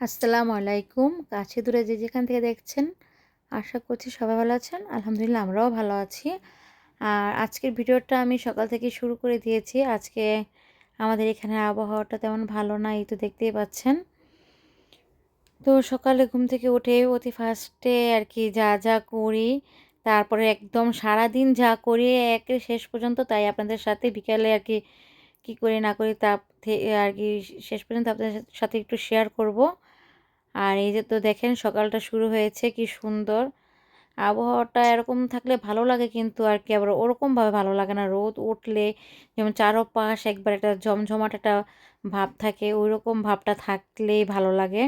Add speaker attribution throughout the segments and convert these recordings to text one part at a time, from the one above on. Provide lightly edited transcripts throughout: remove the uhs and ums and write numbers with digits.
Speaker 1: আসসালামু আলাইকুম। কাছে দূরে যে যেখান থেকে দেখছেন, আশা করছি সবাই ভালো আছেন। আলহামদুলিল্লাহ আমরাও ভালো আছি। আর আজকের ভিডিওটা আমি সকাল থেকে শুরু করে দিয়েছি। আজকে আমাদের এখানে আবহাওয়াটা তেমন ভালো না, এই তো দেখতেই পাচ্ছেন। তো সকালে ঘুম থেকে উঠে অতি ফার্স্টে আর কি যা করি, তারপরে একদম সারাদিন যা করি একের শেষ পর্যন্ত তাই আপনাদের সাথে বিকালে আর কি কী করি না করি তা আর কি শেষ পর্যন্ত আপনাদের সাথে একটু শেয়ার করব। আর এই যে তো দেখেন সকালটা শুরু হয়েছে, কি সুন্দর আবহাওয়াটা। এরকম থাকলে ভালো লাগে, কিন্তু আর কি আবার ওরকমভাবে ভালো লাগে না। রোদ উঠলে যেমন চারপাশ একবার একটা জমজমাট একটা ভাব থাকে, ওই রকম ভাবটা থাকলেই ভালো লাগে।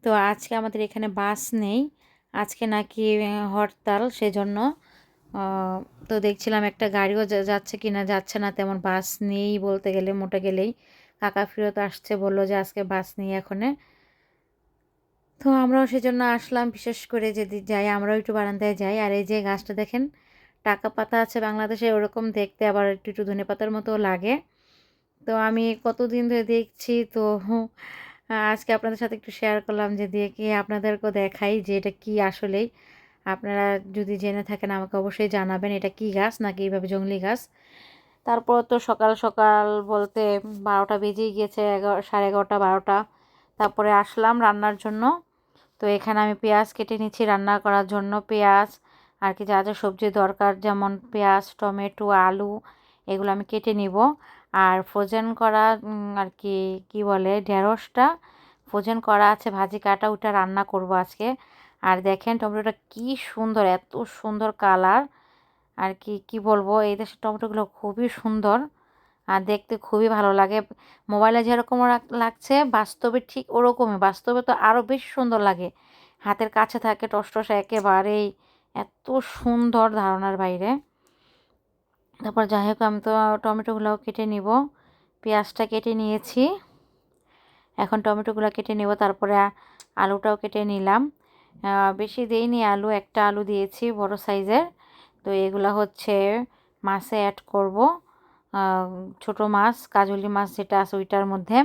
Speaker 1: তো আজকে আমাদের এখানে বাস নেই, আজকে নাকি হরতাল, সেজন্য তো দেখছিলাম একটা গাড়িও যাচ্ছে কি না, যাচ্ছে না তেমন, বাস নেই বলতে গেলে মোটা গেলেই। কাকা ফেরত আসছে, বললো যে আজকে বাস নেই এখনে। তো আমরাও সেজন্য আসলাম, বিশেষ করে যদি যাই আমরাও একটু বারান্দায় যাই। আর এই যে গাছটা দেখেন, টাকা পাতা আছে বাংলাদেশে ওরকম দেখতে, আবার একটু একটু ধনেপাতার মতো লাগে। তো আমি কতদিন ধরে দেখছি, তো আজকে আপনাদের সাথে একটু শেয়ার করলাম যে দেখে আপনাদেরকেও দেখাই যে এটা কি আসলেই। আপনারা যদি জেনে থাকেন আমাকে অবশ্যই জানাবেন এটা কি গাছ, নাকি এইভাবে জংলি গাছ। তারপর তো সকাল সকাল বলতে 12টা বেজেই গিয়েছে, 11:30 12টা। তারপরে আসলাম রান্নার জন্য। তো এখানে আমি পেঁয়াজ কেটে নিচ্ছি রান্না করার জন্য। পেঁয়াজ আর কি যা যা সবজি দরকার, যেমন পেঁয়াজ, টমেটো, আলু, এগুলো আমি কেটে নিব। আর ফ্রোজেন করা আর কি কি বলে ঢেঁড়সটা ফ্রোজেন করা আছে, ভাজি কাটা, ওটা রান্না করব আজকে। আর দেখেন টমেটোটা কি সুন্দর, এত সুন্দর কালার। আর কি কি বলবো, এই দেশের টমেটোগুলো খুবই সুন্দর আর দেখতে খুবই ভালো লাগে। মোবাইলে যেরকম লাগছে বাস্তবে ঠিক ওরকমই, বাস্তবে তো আরও বেশি সুন্দর লাগে। হাতের কাছে থাকে টসটসে একেবারেই, এত সুন্দর ধারণার বাইরে। তারপর যাই হোক আমি তো টমেটোগুলোও কেটে নিব, পেঁয়াজটা কেটে নিয়েছি, এখন টমেটোগুলো কেটে নেব। তারপরে আলুটাও কেটে নিলাম। বেশি দেইনি আলু, একটা আলু দিয়েছি বড় সাইজের। তো এগুলো হচ্ছে মাছে অ্যাড করব, ছোট মাছ, কাজলি মাছ যেটা আছে ওইটার মধ্যে।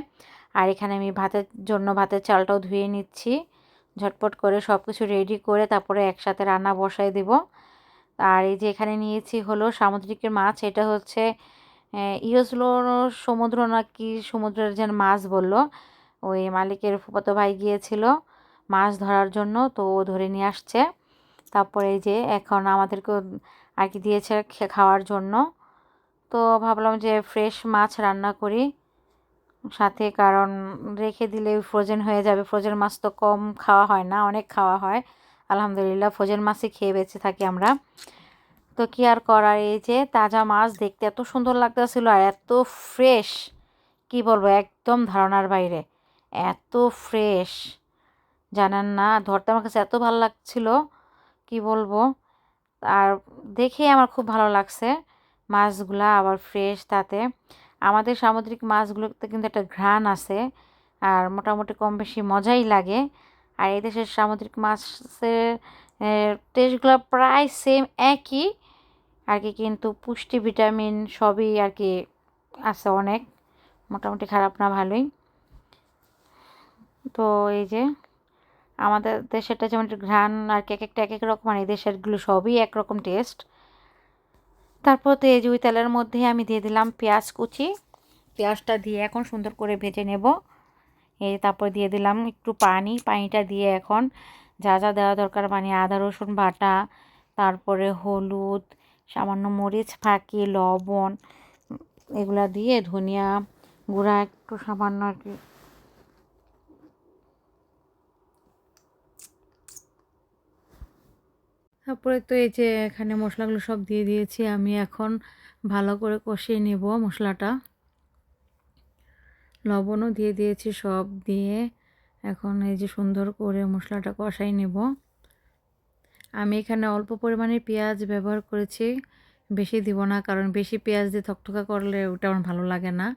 Speaker 1: আর এখানে আমি ভাতের জন্য ভাতের চালটাও ধুয়ে নিচ্ছি, ঝটপট করে সব কিছু রেডি করে তারপরে একসাথে রান্না বসাই দেব। আর এই যে এখানে নিয়েছি হলো সামুদ্রিকের মাছ, এটা হচ্ছে ইয়সলো সমুদ্র নাকি সমুদ্রের যেন মাছ বললো। ওই মালিকের ফুফাতো ভাই গিয়েছিল মাছ ধরার জন্য, তো ও ধরে নিয়ে আসছে। তারপরে এই যে এখন আমাদেরকেও আর কি দিয়েছে খাওয়ার জন্য। তো ভাবলাম যে ফ্রেশ মাছ রান্না করি সাথে, কারণ রেখে দিলে ফ্রোজেন হয়ে যাবে। ফ্রোজেন মাছ তো কম খাওয়া হয় না, অনেক খাওয়া হয়। আলহামদুলিল্লাহ ফ্রোজেন মাছই খেয়ে বেঁচে থাকি আমরা। তো কি আর করার, এই যে তাজা মাছ দেখতে এত সুন্দর লাগতেছিল আর এত ফ্রেশ, কি বলবো, একদম ধারণার বাইরে, এত ফ্রেশ জানেন না। ধরতে আমার কাছে এত ভালো লাগছিল, কি বলবো। আর দেখে আমার খুব ভালো লাগছে মাছগুলা, আবার ফ্রেশ। তাতে আমাদের সামুদ্রিক মাছগুলোতে কিন্তু একটা ঘ্রাণ আছে, আর মোটামুটি কম বেশি মজাই লাগে। আর এই দেশের সামুদ্রিক মাছের টেস্টগুলো প্রায় সেম একই আর কি, কিন্তু পুষ্টি ভিটামিন সবই আর কি আছে অনেক, মোটামুটি খারাপ না, ভালোই। তো এই যে আমাদের দেশেরটা যেমন একটু ঘ্রাণ আর কি, এক একটা এক এক রকম, আর এই দেশেরগুলো সবই একরকম টেস্ট। তারপর তো এই যে ওই তেলের মধ্যে আমি দিয়ে দিলাম পেঁয়াজ কুচি, পেঁয়াজটা দিয়ে এখন সুন্দর করে ভেজে নেব। এই তারপর দিয়ে দিলাম একটু পানি, পানিটা দিয়ে এখন যা যা দেওয়া দরকার, মানে আদা রসুন বাটা, তারপরে হলুদ, সামান্য মরিচ ফাঁকি, লবণ, এগুলা দিয়ে ধনিয়া গুঁড়া একটু সামান্য আর কি। তারপরে তো এই যে এখানে মশলাগুলো সব দিয়ে দিয়েছি আমি, এখন ভালো করে কষিয়ে নেব মশলাটা। লবণও দিয়ে দিয়েছি, সব দিয়ে এখন এই যে সুন্দর করে মশলাটা কষাই নেব। আমি এখানে অল্প পরিমাণে পেঁয়াজ ব্যবহার করেছি, বেশি দিব না, কারণ বেশি পেঁয়াজ দিয়ে থকথকা করলে ওটা আমার ভালো লাগে না।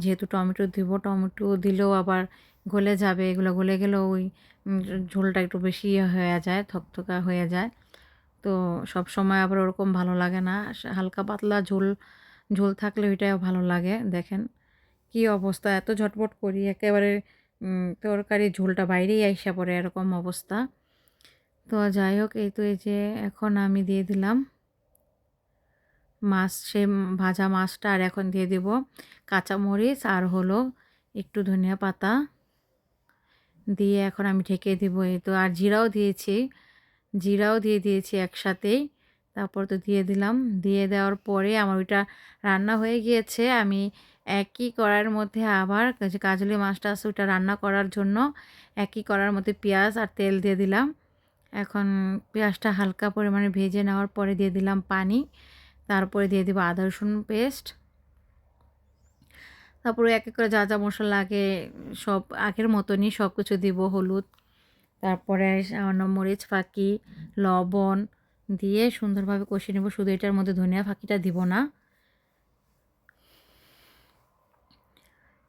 Speaker 1: যেহেতু টমেটো দিব, টমেটো দিলেও আবার গলে যাবে, এগুলো গলে গেলেও ওই ঝোলটা একটু বেশি হয়ে যায়, থকথকা হয়ে যায়। তো সব সময় আবার ওরকম ভালো লাগে না, হালকা পাতলা ঝোল ঝোল থাকলে ওইটাও ভালো লাগে। দেখেন কি অবস্থা, এত ঝটপট করি একেবারে তরকারি ঝোলটা বাইরেই আইসা পড়ে, এরকম অবস্থা। তো যাই হোক, এই তো এই যে এখন আমি দিয়ে দিলাম মাছ, সে ভাজা মাছটা, আর এখন দিয়ে দিব কাঁচামরিচ আর হলো একটু ধনিয়া পাতা দিয়ে এখন আমি ঢেকে দিব। এই তো আর জিরাও দিয়েছি, জিরাও দিয়ে দিয়েছি একসাথেই। তারপর তো দিয়ে দিলাম, দিয়ে দেওয়ার পরে আমার ওইটা রান্না হয়ে গিয়েছে। আমি একই কড়াইয়ের মধ্যে আবার যে কাজলি মাছটা আছে ওইটা রান্না করার জন্য একই কড়াইয়ের মধ্যে পেঁয়াজ আর তেল দিয়ে দিলাম। এখন পেঁয়াজটা হালকা পরিমাণে ভেজে নেওয়ার পরে দিয়ে দিলাম পানি, তারপরে দিয়ে দিব আদা রসুন পেস্ট, তারপরে এক এক করে যা যা মশলা লাগে সব আগের মতনই সব কিছু দিব, হলুদ, তারপরে সামান্য মরিচ ফাঁকি, লবণ দিয়ে সুন্দরভাবে কষিয়ে নেব। শুধু এটার মধ্যে ধনিয়া ফাঁকিটা দিব না।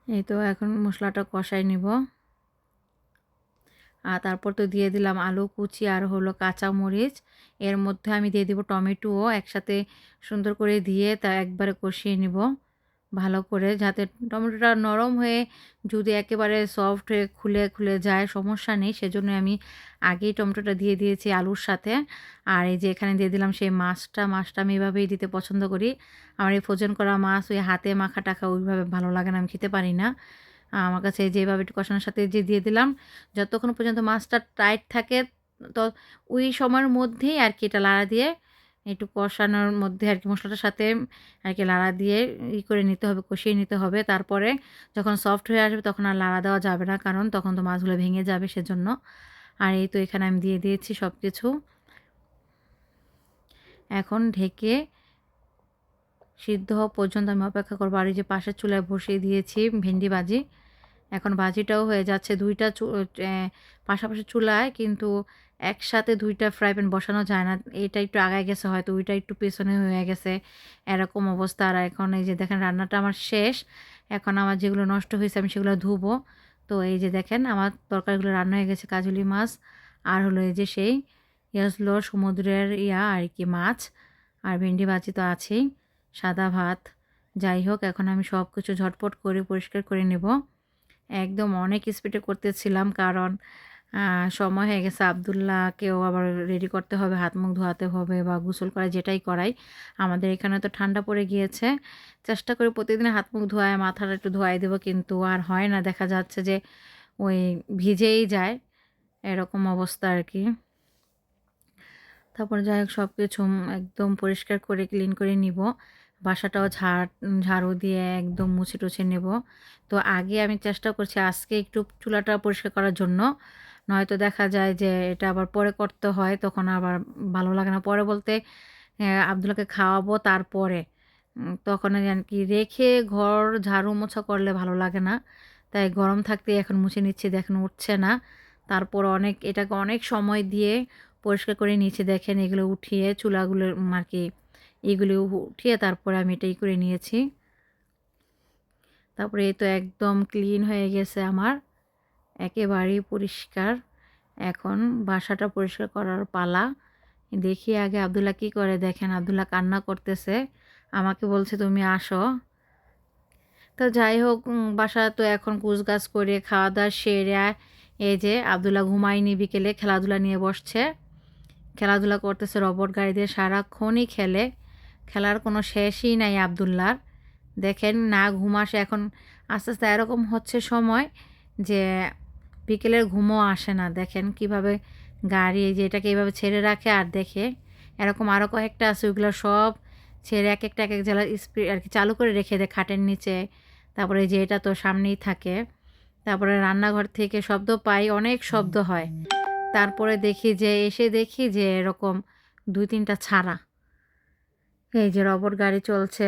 Speaker 1: এই তো এখন মশলাটা কষাই নিব। আর তারপর তো দিয়ে দিলাম আলু কুচি আর হলো কাঁচামরিচ। এর মধ্যে আমি দিয়ে দিব টমেটোও একসাথে সুন্দর করে দিয়ে তা একবারে কষিয়ে নিব ভালো করে, যাতে টমেটোটা নরম হয়ে যদি একেবারে সফট হয়ে খুলে খুলে যায় সমস্যা নেই, সেজন্য আমি আগেই টমেটোটা দিয়ে দিয়েছি আলুর সাথে। আর এই যে এখানে দিয়ে দিলাম সেই মাছটা আমি এভাবেই দিতে পছন্দ করি। আমার এই ফ্রোজেন করা মাছ ওই হাতে মাখা টাখা ওইভাবে ভালো লাগে না, আমি খেতে পারি না। আমার কাছে যেভাবে একটু কষানোর সাথে যে দিয়ে দিলাম, যতক্ষণ পর্যন্ত মাছটা টাইট থাকে তো ওই সময়ের মধ্যেই আর কি এটা লাড়া দিয়ে একটু কষানোর মধ্যে আর কি মশলাটার সাথে আর কি লাড়া দিয়ে করে নিতে হবে, কষিয়ে নিতে হবে। তারপরে যখন সফট হয়ে আসবে তখন আর লাড়া দেওয়া যাবে না, কারণ তখন তো মাছগুলো ভেঙে যাবে সেজন্য। আর এই তো এখানে আমি দিয়ে দিয়েছি সব কিছু। এখন ঢেকে সিদ্ধ হওয়া পর্যন্ত আমি অপেক্ষা করবো। আর এই যে পাশের চুলায় বসিয়ে দিয়েছি ভেন্ডি ভাজি। এখন ভাজিটাও হয়ে যাচ্ছে, দুইটা পাশাপাশি চুলায়, কিন্তু একসাথে দুইটা ফ্রাই প্যান বসানো যায় না। এটা একটু আগায় গেছে হয়তো, ওইটা একটু পেছনে হয়ে গেছে, এরকম অবস্থা। আর এখন এই যে দেখেন রান্নাটা আমার শেষ। এখন আমার যেগুলো নষ্ট হয়েছে আমি সেগুলো ধুবো। তো এই যে দেখেন আমার তরকারিগুলো রান্না হয়ে গেছে, কাজলি মাছ আর হলো এই যে সেই ইয়াসলো সমুদ্রের আর কি মাছ, আর ভেন্ডি ভাজি তো আছেই, সাদা ভাত। যাই হোক, এখন আমি সব কিছু ঝটপট করে পরিষ্কার করে নেব। একদম অনেক স্পিডে করতেছিলাম, কারণ সময় হয়ে গেছে। আবদুল্লাহকেও আবার রেডি করতে হবে, হাত মুখ ধোয়াতে হবে বা গোসল করা যেটাই করাই। আমাদের এখানে তো ঠান্ডা পড়ে গিয়েছে, চেষ্টা করি প্রতিদিন হাত মুখ ধোয়ায় মাথাটা একটু ধোয়াই দেবো, কিন্তু আর হয় না, দেখা যাচ্ছে যে ওই ভিজেই যায়, এরকম অবস্থা আর কি। তারপর যাই হোক সব কিছু একদম পরিষ্কার করে ক্লিন করে নিব। বাসাটাও ঝাড়ু দিয়ে একদম মুছে টুছে নেব। তো আগে আমি চেষ্টা করছি আজকে একটু চুলাটা পরিষ্কার করার জন্য, নয়তো দেখা যায় যে এটা আবার পরে করতে হয়, তখন আবার ভালো লাগে না। পরে বলতে আবদুল্লাহকে খাওয়াবো তারপরে, তখন আর কি রেখে ঘর ঝাড়ু মোছা করলে ভালো লাগে না। তাই গরম থাকতে এখন মুছে নিচ্ছি, দেখেন উঠছে না। তারপর এটাকে অনেক সময় দিয়ে পরিষ্কার করে নিচে দেখেন এগুলো উঠিয়ে চুলাগুলো আর কি এগুলো উঠিয়ে তারপরে আমি এটাই করে নিয়েছি। তারপরে এই তো একদম ক্লিন হয়ে গেছে আমার, একেবারেই পরিষ্কার। এখন বাসাটা পরিষ্কার করার পালা। দেখি আগে আবদুল্লাহ কী করে, দেখেন আবদুল্লাহ কান্না করতেছে, আমাকে বলছে তুমি আসো। তো যাই হোক, বাসা তো এখন কুচগাছ করে খাওয়া দাওয়া সেরে এই যে আবদুল্লাহ ঘুমায়নি, বিকেলে খেলাধুলা নিয়ে বসছে, খেলাধুলা করতেছে রবট গাড়ি দিয়ে, সারাক্ষণই খেলে, খেলার কোনো শেষই নাই আবদুল্লার। দেখেন না ঘুম আসে এখন, আস্তে আস্তে এরকম হচ্ছে সময় যে বিকেলের ঘুমও আসে না। দেখেন কিভাবে গাড়ি যে এটাকে এইভাবে ছেড়ে রাখে, আর দেখে এরকম আরও কয়েকটা আছে ওইগুলো সব ছেড়ে এক একটা এক এক জেলার স্পিড আর কি চালু করে রেখে দেয় খাটের নিচে। তারপরে যে এটা তো সামনেই থাকে, তারপরে রান্নাঘর থেকে শব্দ পাই, অনেক শব্দ হয়। তারপরে এসে দেখি যে এরকম 2-3টা ছাড়া, এই যে রবট গাড়ি চলছে।